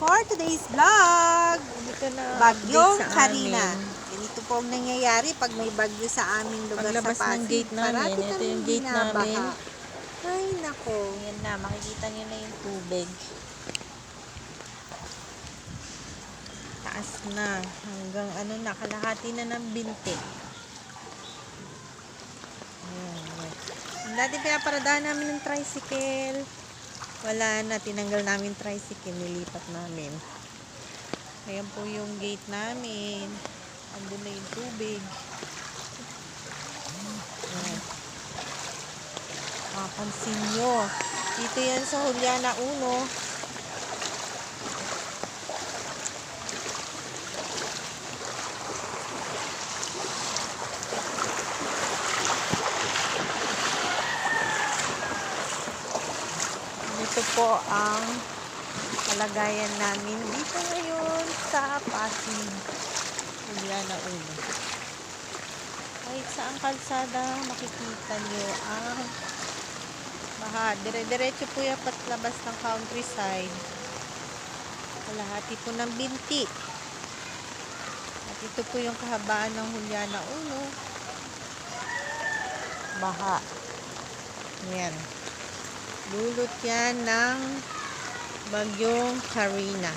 for today's vlog. Dito na Bagyong update sa Karina. amin. Ganito po ang nangyayari pag may bagyo sa aming lugar Paglabas sa Pasig. ng gate namin, Parati ito kaming yung gate binabaha. namin. Ay, nako. Yan na, makikita nyo na yung tubig. Taas na. Hanggang ano na, kalahati na ng binti. Ayan. Dati pinaparadahan namin ng tricycle. Wala na, tinanggal namin tricycle, nilipat namin. Ayan po yung gate namin. Andun na yung tubig. Ayan. Mapansin nyo. Dito yan sa Juliana 1. Ito po ang kalagayan namin dito ngayon sa Pasig, Juliana 1. Kahit saan kalsada, makikita nyo ang baha. Dire-diretso po yung patlabas ng countryside. Kalahati po ng binti. At ito po yung kahabaan ng Juliana 1. Baha. Yan. Dulot yan ng Bagyong Karina.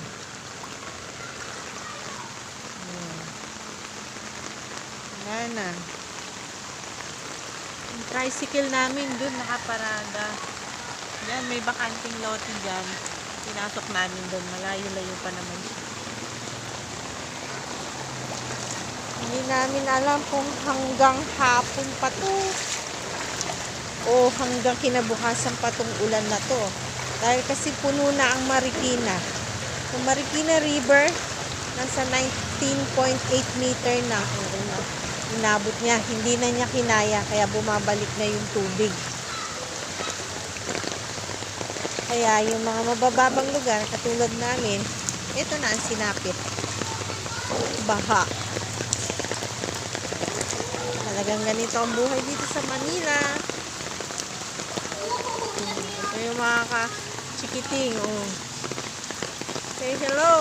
Wala na. Yung tricycle namin dun nakaparada. Yan, may bakanting lote dyan. Pinasok namin dun. Malayo-layo pa naman siya. Hindi namin alam kung hanggang hapon pa to o hanggang kinabukasan pa tong ulan na to. Dahil kasi puno na ang Marikina. Yung Marikina River, nasa 19.8 meter na. Inabot niya. Hindi na niya kinaya. Kaya bumabalik na yung tubig. Kaya yung mga mabababang lugar, katulad namin, ito na ang sinapit. Baha. Talagang ganito ang buhay dito sa Manila. Ito yung mga ka-chikiting. Oh. Say hello!